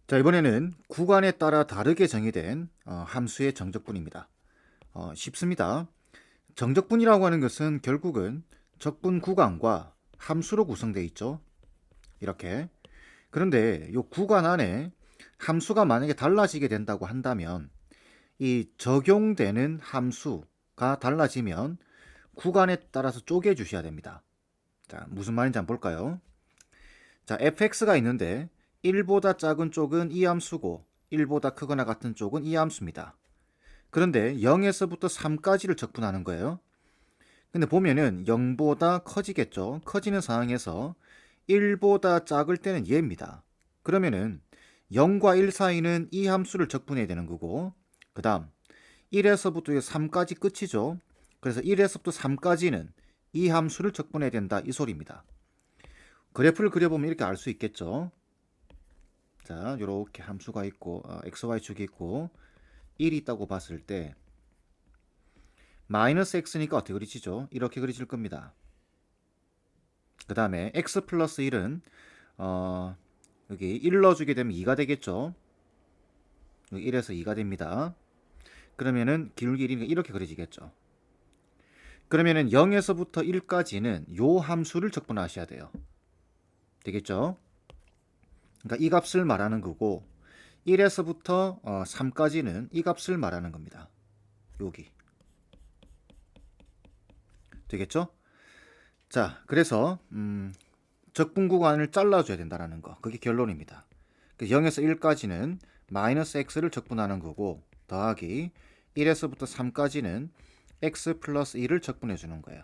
자, 이번에는 구간에 따라 다르게 정의된 함수의 정적분입니다. 쉽습니다. 정적분이라고 하는 것은 결국은 적분 구간과 함수로 구성되어 있죠. 이렇게. 그런데 이 구간 안에 함수가 만약에 달라지게 된다고 한다면 이 적용되는 함수가 달라지면 구간에 따라서 쪼개 주셔야 됩니다. 자, 무슨 말인지 한번 볼까요? 자, fx가 있는데 1보다 작은 쪽은 이 함수고 1보다 크거나 같은 쪽은 이 함수입니다. 그런데 0에서부터 3까지를 적분하는 거예요. 근데 보면은 0보다 커지겠죠. 커지는 상황에서 1보다 작을 때는 얘입니다. 그러면은 0과 1 사이는 이 함수를 적분해야 되는 거고, 그 다음 1에서부터 3까지 끝이죠. 그래서 1에서부터 3까지는 이 함수를 적분해야 된다, 이 소리입니다. 그래프를 그려보면 이렇게 알 수 있겠죠. 자, 이렇게 함수가 있고 xy축이 있고 1이 있다고 봤을 때 마이너스 x니까 어떻게 그리시죠? 이렇게 그리실 겁니다. 그 다음에 x 플러스 1은 여기 1 넣어주게 되면 2가 되겠죠. 1에서 2가 됩니다. 그러면은 기울기 1이니까 이렇게 그려지겠죠. 그러면은 0에서부터 1까지는 요 함수를 적분하셔야 돼요. 되겠죠? 그러니까 이 값을 말하는 거고 1에서부터 3까지는 이 값을 말하는 겁니다. 여기. 되겠죠? 자, 그래서 적분 구간을 잘라줘야 된다는 거. 그게 결론입니다. 0에서 1까지는 마이너스 x를 적분하는 거고 더하기 1에서부터 3까지는 x 플러스 1을 적분해 주는 거예요.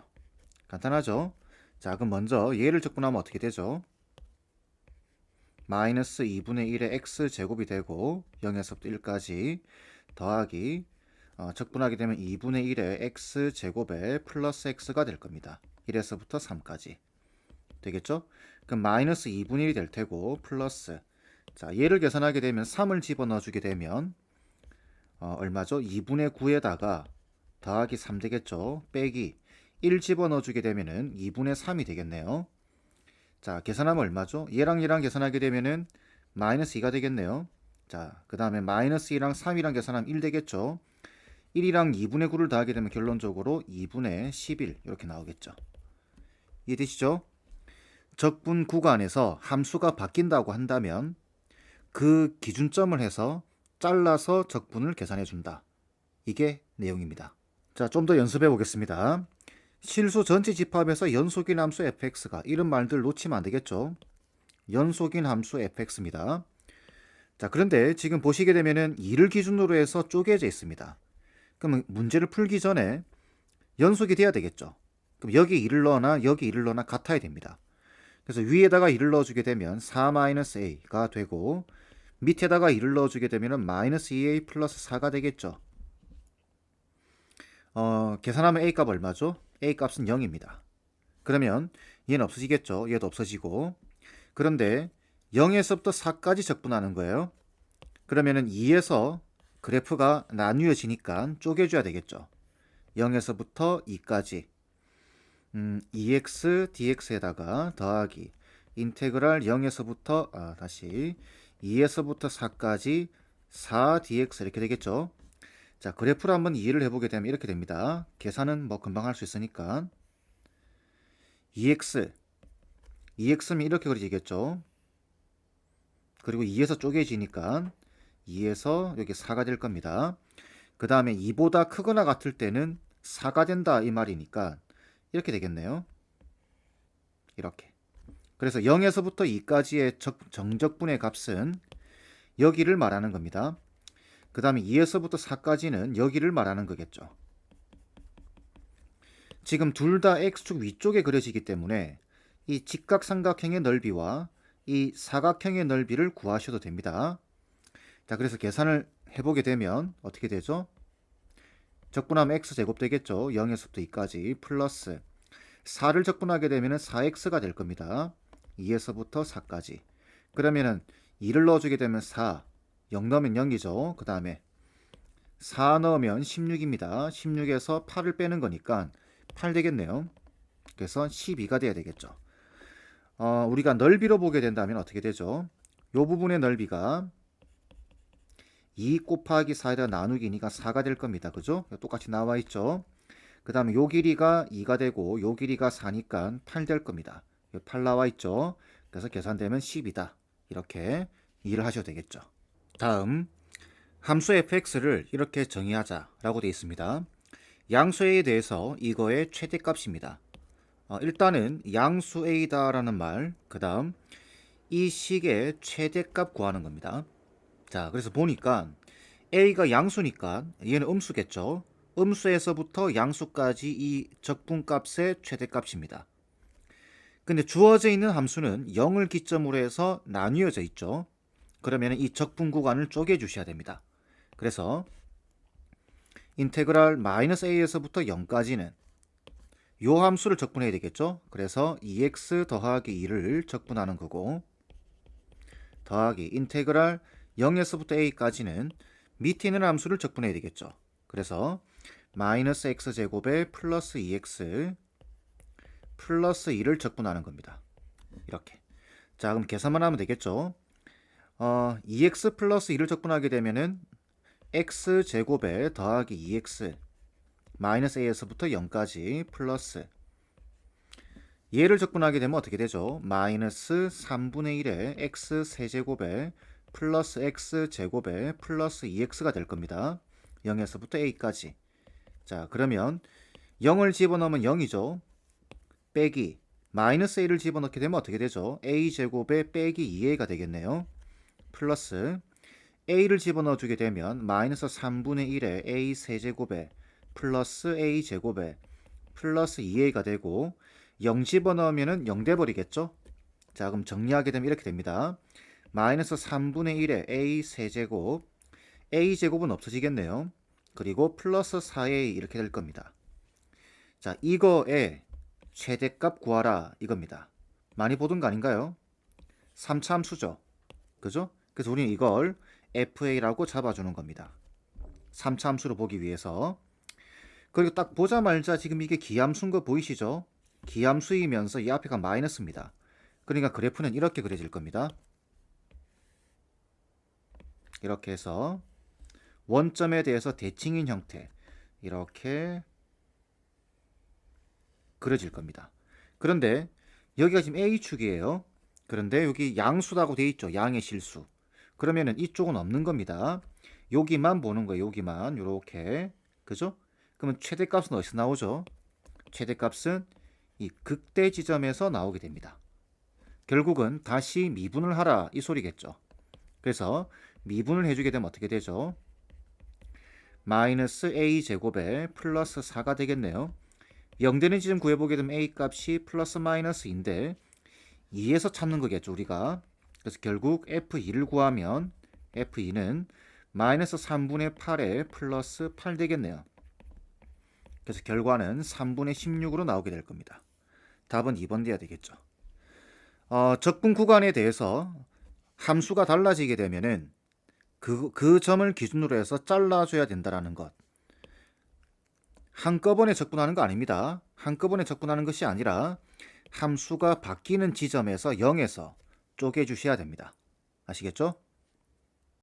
간단하죠? 자, 그럼 먼저 얘를 적분하면 어떻게 되죠? 마이너스 2분의 1의 x 제곱이 되고 0에서부터 1까지 더하기 적분하게 되면 2분의 1의 x 제곱에 플러스 x가 될 겁니다. 1에서부터 3까지 되겠죠? 그럼 마이너스 2분의 1이 될 테고 플러스, 자, 얘를 계산하게 되면 3을 집어넣어 주게 되면 얼마죠? 2분의 9에다가 더하기 3 되겠죠? 빼기 1 집어넣어 주게 되면은 2분의 3이 되겠네요. 자, 계산하면 얼마죠? 얘랑 계산하게 되면은 마이너스 2가 되겠네요. 자, 그 다음에 마이너스 2랑 3이랑 계산하면 1 되겠죠? 1이랑 2분의 9를 더하게 되면 결론적으로 2분의 11 이렇게 나오겠죠. 이해되시죠? 적분 구간에서 함수가 바뀐다고 한다면 그 기준점을 해서 잘라서 적분을 계산해 준다. 이게 내용입니다. 자, 좀 더 연습해 보겠습니다. 실수 전체 집합에서 연속인 함수 fx가, 이런 말들 놓치면 안 되겠죠. 연속인 함수 fx입니다. 자, 그런데 지금 보시게 되면은 2를 기준으로 해서 쪼개져 있습니다. 그럼 문제를 풀기 전에 연속이 돼야 되겠죠. 그럼 여기 2를 넣거나 여기 2를 넣거나 같아야 됩니다. 그래서 위에다가 2를 넣어주게 되면 4-a가 되고 밑에다가 2를 넣어주게 되면 마이너스 2a 플러스 4가 되겠죠. 계산하면 a 값 얼마죠? a 값은 0입니다. 그러면 얘는 없어지겠죠. 얘도 없어지고. 그런데 0에서부터 4까지 적분하는 거예요. 그러면은 2에서 그래프가 나뉘어지니까 쪼개줘야 되겠죠. 0에서부터 2까지 2x dx에다가 더하기 인테그랄 0에서부터 다시 2에서부터 4까지 4dx 이렇게 되겠죠. 자, 그래프를 한번 이해를 해보게 되면 이렇게 됩니다. 계산은 뭐 금방 할 수 있으니까 2x면 이렇게 그려지겠죠. 그리고 2에서 쪼개지니까 2에서 여기 4가 될 겁니다. 그 다음에 2보다 크거나 같을 때는 4가 된다 이 말이니까 이렇게 되겠네요. 이렇게. 그래서 0에서부터 2까지의 정적분의 값은 여기를 말하는 겁니다. 그 다음에 2에서부터 4까지는 여기를 말하는 거겠죠. 지금 둘 다 x축 위쪽에 그려지기 때문에 이 직각삼각형의 넓이와 이 사각형의 넓이를 구하셔도 됩니다. 자, 그래서 계산을 해보게 되면 어떻게 되죠? 적분하면 x제곱 되겠죠. 0에서부터 2까지 플러스 4를 적분하게 되면 4x가 될 겁니다. 2에서부터 4까지. 그러면은 2를 넣어주게 되면 4, 0 넣으면 0이죠. 그 다음에 4 넣으면 16입니다. 16에서 8을 빼는 거니까 8 되겠네요. 그래서 12가 돼야 되겠죠. 우리가 넓이로 보게 된다면 어떻게 되죠? 이 부분의 넓이가 2 곱하기 4에다 나누기 2가 4가 될 겁니다. 그죠? 똑같이 나와 있죠. 그 다음에 요 길이가 2가 되고 요 길이가 4니까 8 될 겁니다. 8 나와 있죠. 그래서 계산되면 10이다. 이렇게 이해를 하셔도 되겠죠. 다음 함수 fx를 이렇게 정의하자라고 되어 있습니다. 양수 a에 대해서 이거의 최대값입니다. 일단은 양수 a다라는 말, 그 다음 이 식의 최대값 구하는 겁니다. 자, 그래서 보니까 a가 양수니까 얘는 음수겠죠. 음수에서부터 양수까지 이 적분값의 최대값입니다. 근데 주어져 있는 함수는 0을 기점으로 해서 나뉘어져 있죠. 그러면 이 적분 구간을 쪼개 주셔야 됩니다. 그래서 인테그랄 -a에서부터 0까지는 요 함수를 적분해야 되겠죠. 그래서 2x 더하기 2를 적분하는 거고, 더하기 인테그랄 0에서부터 a까지는 밑에 있는 함수를 적분해야 되겠죠. 그래서 마이너스 x제곱에 플러스 2x 플러스 2를 적분하는 겁니다. 이렇게. 자, 그럼 계산만 하면 되겠죠. 2x 플러스 2를 적분하게 되면은 x제곱에 더하기 2x 마이너스 a에서부터 0까지 플러스 얘를 적분하게 되면 어떻게 되죠? 마이너스 3분의 1에 x 세제곱에 플러스 x제곱에 플러스 2x가 될 겁니다. 0에서부터 a까지. 자, 그러면 0을 집어넣으면 0이죠. 빼기 마이너스 a를 집어넣게 되면 어떻게 되죠? a제곱에 빼기 2a가 되겠네요. 플러스 a를 집어넣어 주게 되면 마이너스 3분의 1에 a 세제곱에 플러스 a제곱에 플러스 2a가 되고 0 집어넣으면 0 돼버리겠죠? 자, 그럼 정리하게 되면 이렇게 됩니다. 마이너스 3분의 1에 a 세제곱 a제곱은 없어지겠네요. 그리고 플러스 4a 이렇게 될 겁니다. 자, 이거의 최대값 구하라 이겁니다. 많이 보던 거 아닌가요? 3차 함수죠. 그죠? 그래서 우리는 이걸 fa라고 잡아주는 겁니다. 3차 함수로 보기 위해서. 그리고 딱 보자마자 지금 이게 기함수인 거 보이시죠? 기함수이면서 이 앞에가 마이너스입니다. 그러니까 그래프는 이렇게 그려질 겁니다. 이렇게 해서 원점에 대해서 대칭인 형태 이렇게 그려질 겁니다. 그런데 여기가 지금 A축이에요. 그런데 여기 양수라고 되어 있죠. 양의 실수. 그러면은 이쪽은 없는 겁니다. 여기만 보는 거예요. 여기만 이렇게. 그죠? 그러면 최대값은 어디서 나오죠? 최대값은 이 극대 지점에서 나오게 됩니다. 결국은 다시 미분을 하라 이 소리겠죠. 그래서 미분을 해주게 되면 어떻게 되죠? 마이너스 a제곱에 플러스 4가 되겠네요. 0 되는 지점 구해보게 되면 a 값이 플러스 마이너스인데 2에서 찾는 거겠죠 우리가. 그래서 결국 f2를 구하면 f2는 마이너스 3분의 8에 플러스 8 되겠네요. 그래서 결과는 3분의 16으로 나오게 될 겁니다. 답은 2번 돼야 되겠죠. 적분 구간에 대해서 함수가 달라지게 되면은 그 점을 기준으로 해서 잘라줘야 된다라는 것. 한꺼번에 적분하는 거 아닙니다. 한꺼번에 적분하는 것이 아니라 함수가 바뀌는 지점에서 0에서 쪼개주셔야 됩니다. 아시겠죠?